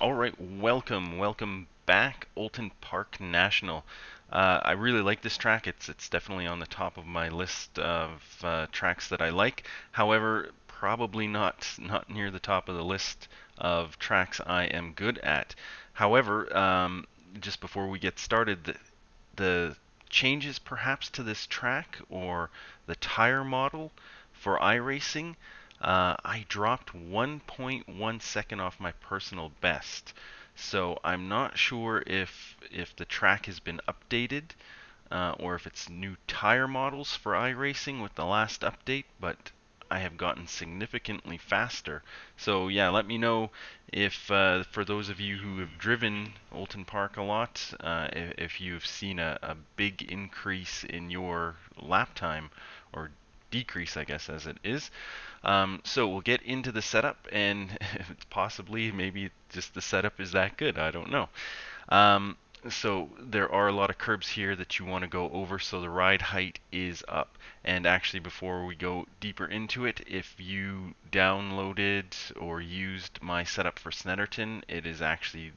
All right, welcome back, Oulton Park National. I really like this track. It's definitely on the top of my list of tracks that I like. However, probably not near the top of the list of tracks I am good at. However, just before we get started, the changes perhaps to this track or the tire model for iRacing, I dropped 1.1 second off my personal best. So I'm not sure if the track has been updated or if it's new tire models for iRacing with the last update, but I have gotten significantly faster. So yeah, let me know if for those of you who have driven Oulton Park a lot, if you've seen a big increase in your lap time or decrease, I guess, as it is. So we'll get into the setup, and possibly maybe just the setup is that good. I don't know. Um, so there are a lot of curbs here that you want to go over, so the ride height is up. And actually, before we go deeper into it, if you downloaded or used my setup for Snetterton, it is actually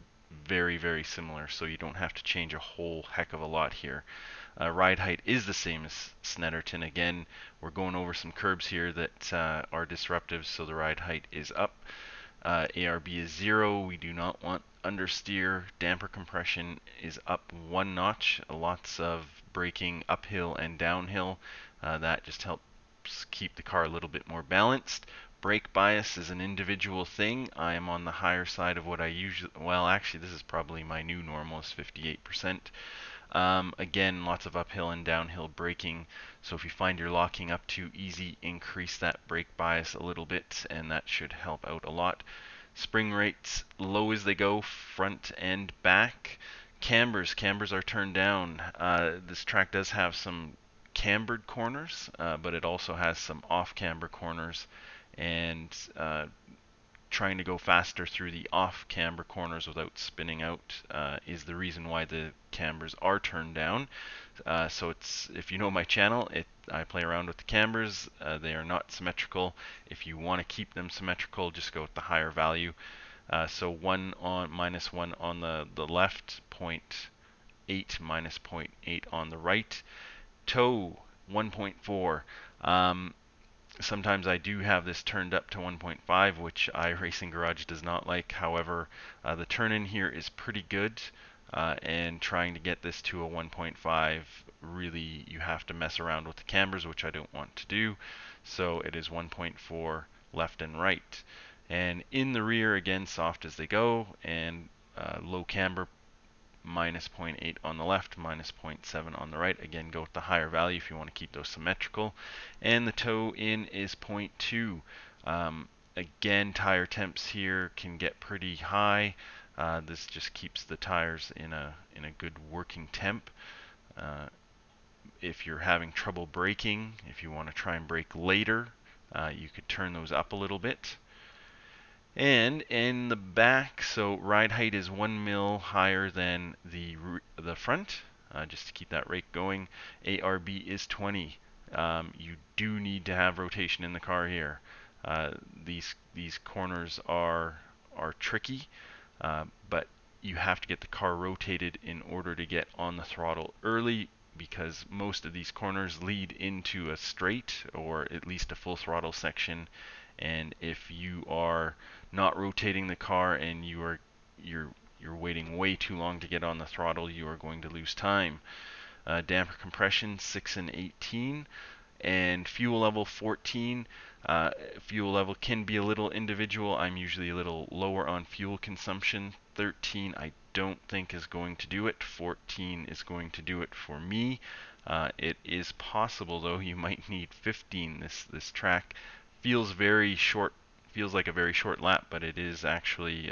very similar, so you don't have to change a whole heck of a lot here. Ride height is the same as Snetterton. Again, we're going over some curbs here that are disruptive, so the ride height is up. ARB is 0. We do not want understeer. Damper compression is up 1 notch. Lots of braking uphill and downhill. That just helps keep the car a little bit more balanced. Brake bias is an individual thing. I am on the higher side of what I usually, well, actually, this is probably my new normal is 58%. Again, lots of uphill and downhill braking. So if you find you're locking up too easy, increase that brake bias a little bit, and that should help out a lot. Spring rates low as they go, front and back. Cambers are turned down. This track does have some cambered corners, but it also has some off camber corners, and trying to go faster through the off camber corners without spinning out is the reason why the cambers are turned down. So it's, if you know my channel, I play around with the cambers. They are not symmetrical. If you want to keep them symmetrical, just go with the higher value. So one on -1 on the left, point 0.8 minus 0.8 on the right. Toe 1.4. Sometimes I do have this turned up to 1.5, which iRacing Garage does not like. However, the turn in here is pretty good, and trying to get this to a 1.5, really you have to mess around with the cambers, which I don't want to do. So it is 1.4 left and right. And in the rear, again, soft as they go, and low camber, minus zero point 0.8 on the left, minus zero point 0.7 on the right. Again, go with the higher value if you want to keep those symmetrical. And the toe in is 0.2. Again, tire temps here can get pretty high. This just keeps the tires in a good working temp. If you're having trouble braking, if you want to try and brake later, you could turn those up a little bit. And in the back, so ride height is 1 mil higher than the front, just to keep that rake going. ARB is 20. You do need to have rotation in the car here. These corners are tricky, but you have to get the car rotated in order to get on the throttle early, because most of these corners lead into a straight or at least a full throttle section. And if you are not rotating the car and you're waiting way too long to get on the throttle, you are going to lose time. Damper compression 6 and 18, and fuel level 14. Fuel level can be a little individual. I'm usually a little lower on fuel consumption. 13 I don't think is going to do it. 14 is going to do it for me. It is possible though you might need 15. This track feels very short, feels like a very short lap, but it is actually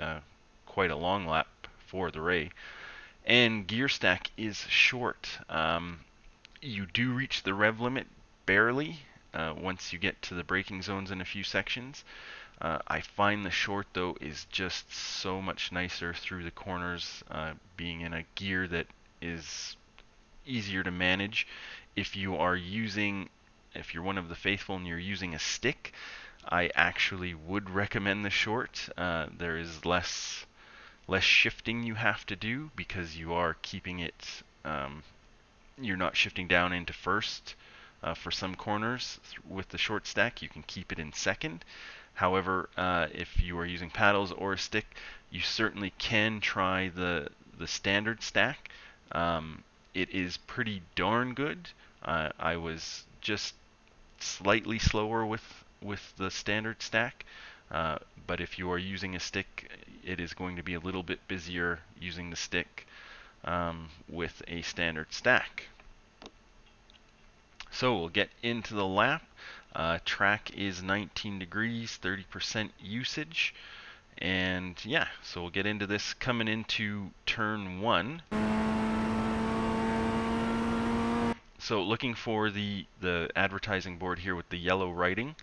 quite a long lap for the Ray. And gear stack is short. You do reach the rev limit barely once you get to the braking zones in a few sections. I find the short though is just so much nicer through the corners, being in a gear that is easier to manage. If you are using, if you're one of the faithful and you're using a stick, I actually would recommend the short. There is less less shifting you have to do because you are keeping it, you're not shifting down into first. For some corners with the short stack, you can keep it in second. However, if you are using paddles or a stick, you certainly can try the standard stack. It is pretty darn good. I was just slightly slower with the standard stack, but if you are using a stick, it is going to be a little bit busier using the stick with a standard stack. So we'll get into the lap. Track is 19 degrees, 30% usage. And yeah, so we'll get into this coming into turn 1. So looking for the advertising board here with the yellow writing.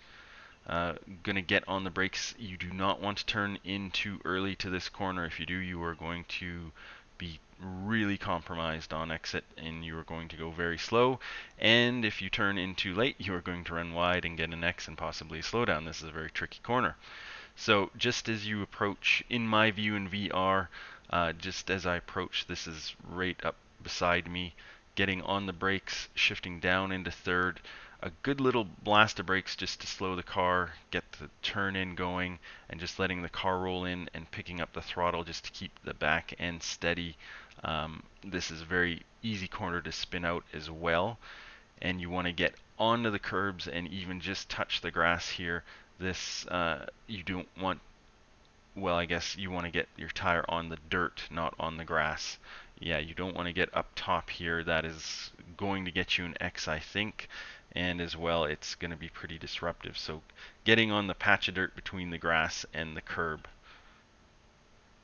Going to get on the brakes. You do not want to turn in too early to this corner. If you do, you are going to be really compromised on exit and you are going to go very slow. And if you turn in too late, you are going to run wide and get an X and possibly a slowdown. This is a very tricky corner. So just as you approach, in my view in VR, just as I approach, this is right up beside me, getting on the brakes, shifting down into third, a good little blast of brakes just to slow the car, get the turn in going, and just letting the car roll in and picking up the throttle just to keep the back end steady. This is a very easy corner to spin out as well, and you want to get onto the curbs and even just touch the grass here. This you don't want, well, I guess you want to get your tire on the dirt, not on the grass. Yeah, you don't want to get up top here. That is going to get you an X, I think, and as well it's going to be pretty disruptive. So getting on the patch of dirt between the grass and the curb.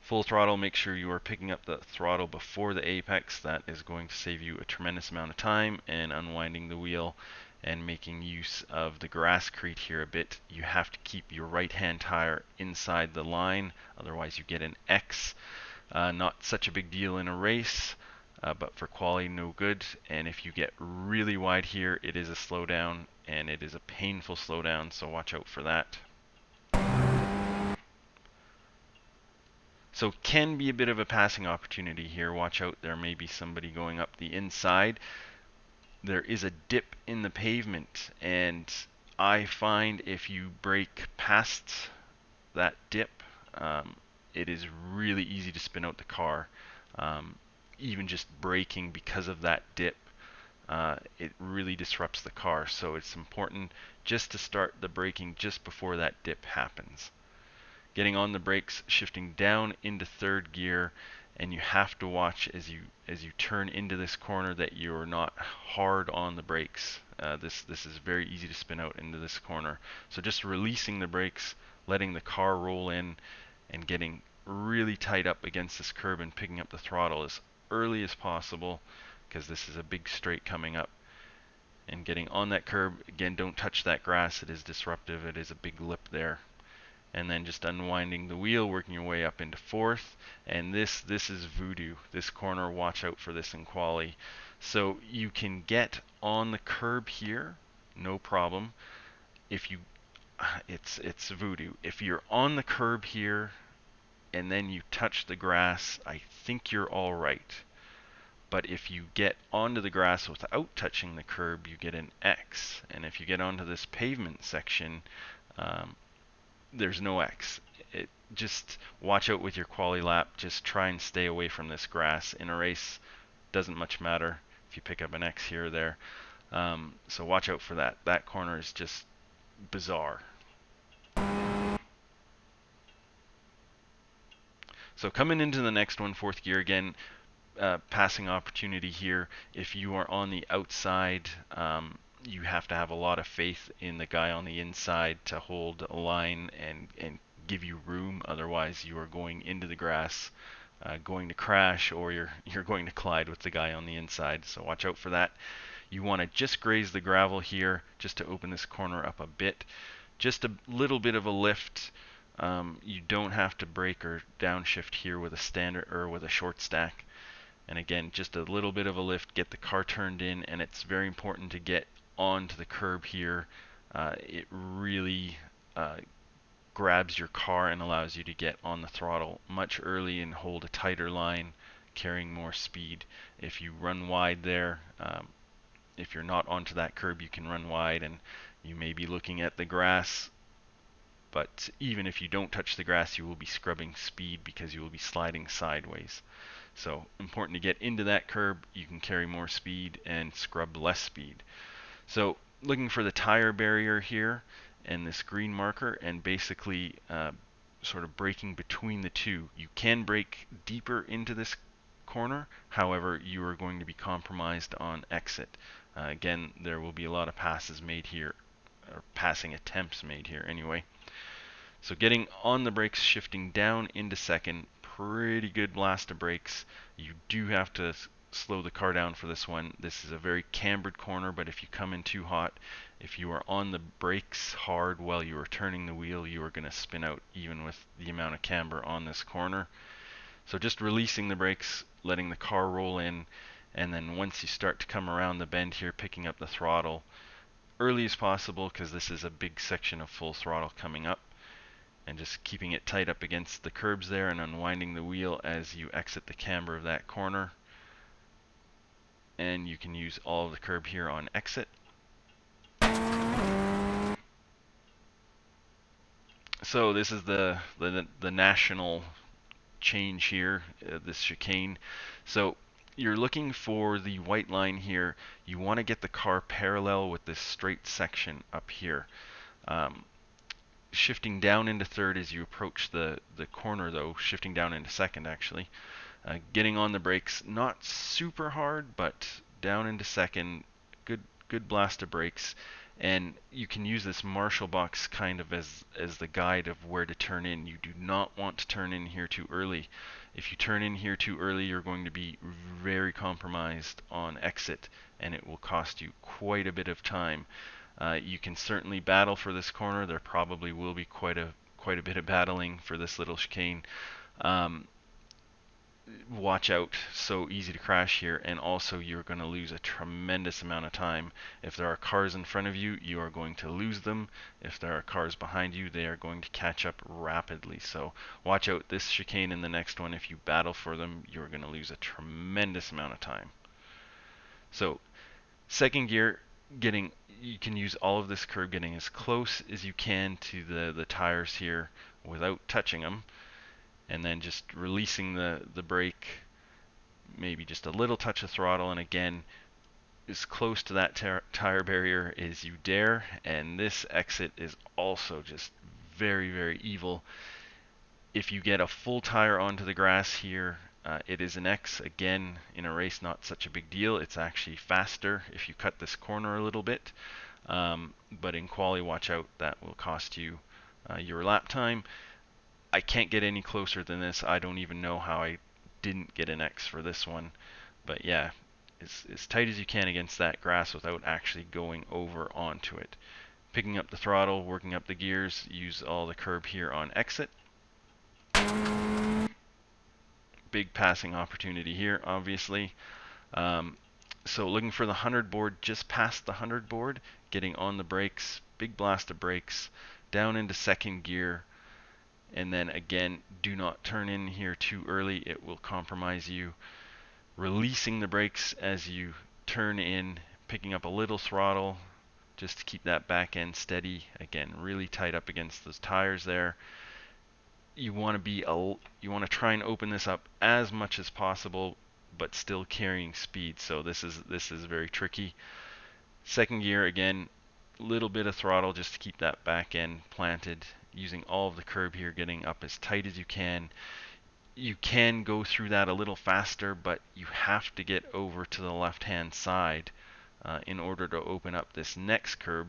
Full throttle, make sure you are picking up the throttle before the apex. That is going to save you a tremendous amount of time, and unwinding the wheel and making use of the grasscrete here a bit. You have to keep your right hand tire inside the line, otherwise you get an X. Not such a big deal in a race, but for quali no good. And if you get really wide here, it is a slowdown, and it is a painful slowdown, so watch out for that. So can be a bit of a passing opportunity here. Watch out, there may be somebody going up the inside. There is a dip in the pavement, and I find if you brake past that dip, it is really easy to spin out the car. Even just braking because of that dip, it really disrupts the car. So it's important just to start the braking just before that dip happens. Getting on the brakes, shifting down into third gear, and you have to watch as you turn into this corner that you're not hard on the brakes. This is very easy to spin out into this corner. So just releasing the brakes, letting the car roll in, and getting really tight up against this curb and picking up the throttle as early as possible, because this is a big straight coming up. And getting on that curb, again, don't touch that grass. It is disruptive. It is a big lip there. And then just unwinding the wheel, working your way up into fourth. And this is voodoo. This corner, watch out for this in quali. So you can get on the curb here, no problem. If you, it's voodoo. If you're on the curb here and then you touch the grass, I think you're all right. But if you get onto the grass without touching the curb, you get an X. And if you get onto this pavement section, there's no X. Just watch out with your quali lap. Just try and stay away from this grass. In a race, doesn't much matter if you pick up an X here or there. So watch out for that. That corner is just bizarre. So coming into the next one, fourth gear again, passing opportunity here. If you are on the outside, you have to have a lot of faith in the guy on the inside to hold a line and give you room. Otherwise, you are going into the grass, going to crash, or you're going to collide with the guy on the inside. So watch out for that. You want to just graze the gravel here, just to open this corner up a bit. Just a little bit of a lift. You don't have to brake or downshift here with a standard or with a short stack. And again, just a little bit of a lift, get the car turned in, and it's very important to get onto the curb here. It really grabs your car and allows you to get on the throttle much early and hold a tighter line, carrying more speed. If you run wide there, if you're not onto that curb, you can run wide and you may be looking at the grass, but even if you don't touch the grass, you will be scrubbing speed because you will be sliding sideways. So important to get into that curb. You can carry more speed and scrub less speed. So looking for the tire barrier here and this green marker, and basically sort of braking between the two. You can brake deeper into this corner, however you are going to be compromised on exit. Again, there will be a lot of passes made here, or passing attempts made here anyway. So getting on the brakes, shifting down into second, pretty good blast of brakes. You do have to slow the car down for this one. This is a very cambered corner, but if you come in too hot, if you are on the brakes hard while you are turning the wheel, you are going to spin out even with the amount of camber on this corner. So just releasing the brakes, letting the car roll in, and then once you start to come around the bend here, picking up the throttle early as possible, because this is a big section of full throttle coming up, and just keeping it tight up against the curbs there and unwinding the wheel as you exit the camber of that corner. And you can use all of the curb here on exit. So this is the national change here, this chicane. So you're looking for the white line here. You want to get the car parallel with this straight section up here. Shifting down into third as you approach the corner, though, shifting down into second actually. Getting on the brakes, not super hard, but down into second. Good blast of brakes, and you can use this Marshall box kind of as the guide of where to turn in. You do not want to turn in here too early. If you turn in here too early, you're going to be very compromised on exit, and it will cost you quite a bit of time. You can certainly battle for this corner. There probably will be quite a bit of battling for this little chicane. Watch out, so easy to crash here, and also you're going to lose a tremendous amount of time. If there are cars in front of you, you are going to lose them. If there are cars behind you, they are going to catch up rapidly. So watch out this chicane and the next one. If you battle for them, you're going to lose a tremendous amount of time. So second gear, you can use all of this curb, getting as close as you can to the tires here without touching them, and then just releasing the brake, maybe just a little touch of throttle, and again as close to that tire barrier as you dare. And this exit is also just very, very evil. If you get a full tire onto the grass here, it is an X. Again, in a race, not such a big deal. It's actually faster if you cut this corner a little bit, but in quali, watch out, that will cost you your lap time. I can't get any closer than this. I don't even know how I didn't get an X for this one. But yeah, as tight as you can against that grass without actually going over onto it. Picking up the throttle, working up the gears, use all the curb here on exit. Big passing opportunity here, obviously. So looking for the 100 board, just past the 100 board, getting on the brakes, big blast of brakes, down into second gear. And then again, do not turn in here too early, it will compromise you. Releasing the brakes as you turn in, picking up a little throttle just to keep that back end steady. Again, really tight up against those tires there. You want to try and open this up as much as possible, but still carrying speed. So this is very tricky. Second gear, again, little bit of throttle just to keep that back end planted, using all of the curb here, getting up as tight as you can. You can go through that a little faster, but you have to get over to the left hand side in order to open up this next curb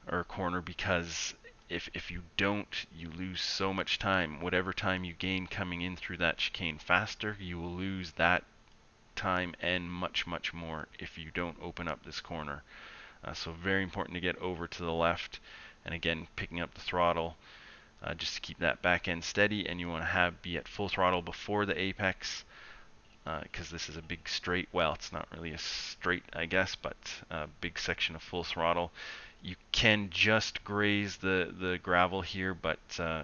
or corner, because if you don't, you lose so much time. Whatever time you gain coming in through that chicane faster, you will lose that time and much more if you don't open up this corner. So very important to get over to the left, and again picking up the throttle just to keep that back end steady. And you want to be at full throttle before the apex, because this is a big straight. Well, it's not really a straight, I guess, but a big section of full throttle. You can just graze the gravel here, but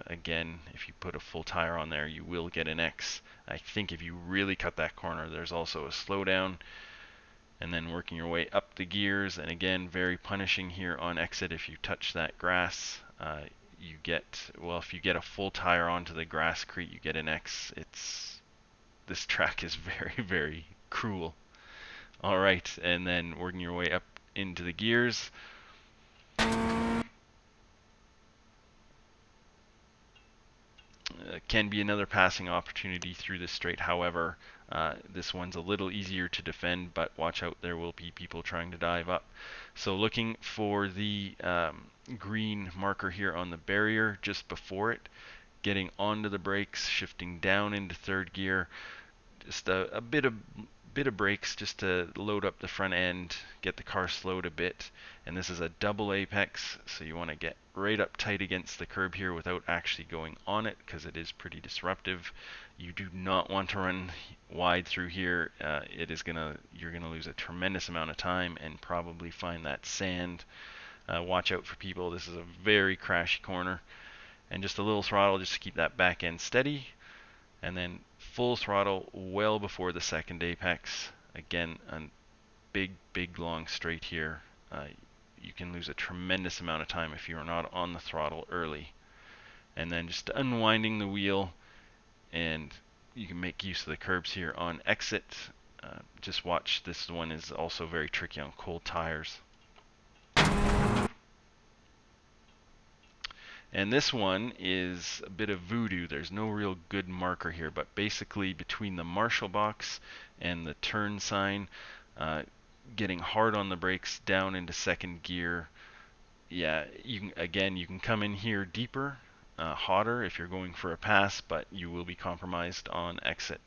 again, if you put a full tire on there, you will get an X. I think if you really cut that corner, there's also a slowdown, and then working your way up the gears, and again, very punishing here on exit. If you touch that grass, you get, well, if you get a full tire onto the grasscrete, you get an X. This track is very, very cruel. All right, and then working your way up into the gears. Can be another passing opportunity through this straight. However, this one's a little easier to defend, but watch out, there will be people trying to dive up. So looking for the green marker here on the barrier just before it, getting onto the brakes, shifting down into third gear, just a bit of brakes just to load up the front end, get the car slowed a bit. And this is a double apex, so you want to get right up tight against the curb here without actually going on it, because it is pretty disruptive. You do not want to run wide through here. You're gonna lose a tremendous amount of time and probably find that sand. Watch out for people. This is a very crashy corner, and just a little throttle just to keep that back end steady, and then full throttle well before the second apex. Again, a big long straight here. You can lose a tremendous amount of time if you're not on the throttle early. And then just unwinding the wheel, and you can make use of the curbs here on exit. Just watch, this one is also very tricky on cold tires. And this one is a bit of voodoo. There's no real good marker here, but basically between the marshal box and the turn sign, getting hard on the brakes down into second gear. Yeah, you can come in here deeper, hotter if you're going for a pass, but you will be compromised on exit.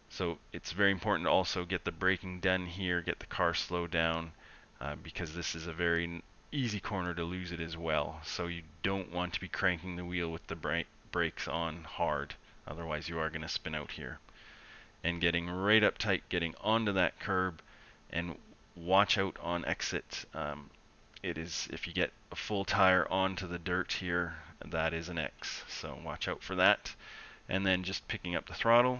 So it's very important to also get the braking done here, get the car slowed down, because this is a very easy corner to lose it as well. So you don't want to be cranking the wheel with the brakes on hard, otherwise you are going to spin out here. And getting right up tight, getting onto that curb, and watch out on exit. If you get a full tire onto the dirt here, that is an X. So watch out for that. And then just picking up the throttle,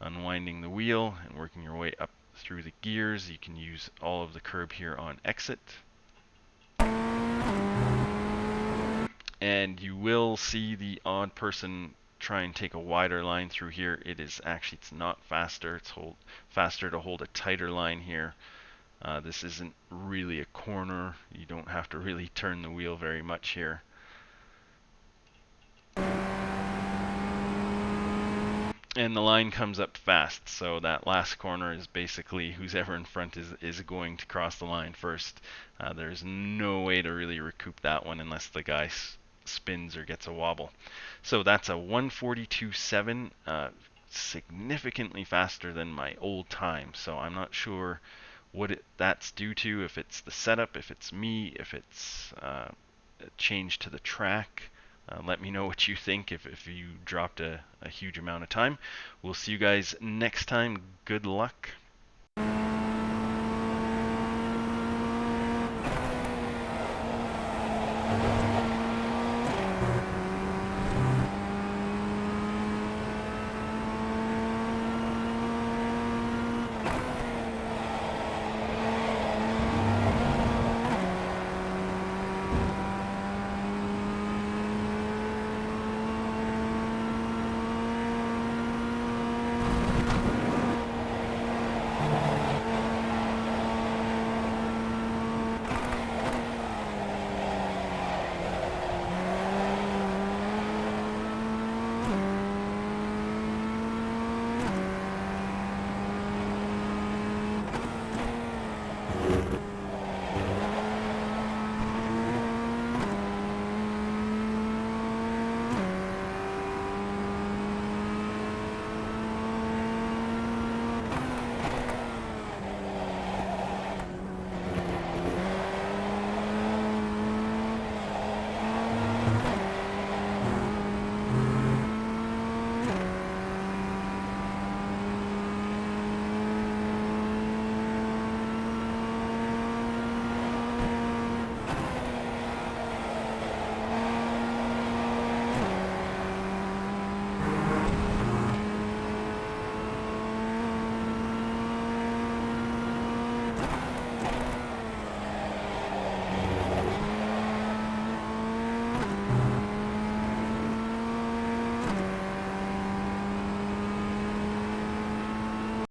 unwinding the wheel, and working your way up through the gears. You can use all of the curb here on exit. And you will see the odd person try and take a wider line through here. It's not faster. It's faster to hold a tighter line here. This isn't really a corner. You don't have to really turn the wheel very much here. And the line comes up fast, so that last corner is basically who's ever in front is going to cross the line first. There's no way to really recoup that one unless the guy spins or gets a wobble. So that's a 1:42.7, significantly faster than my old time. So I'm not sure what that's due to, if it's the setup, if it's me, if it's a change to the track. Let me know what you think if you dropped a huge amount of time. We'll see you guys next time. Good luck.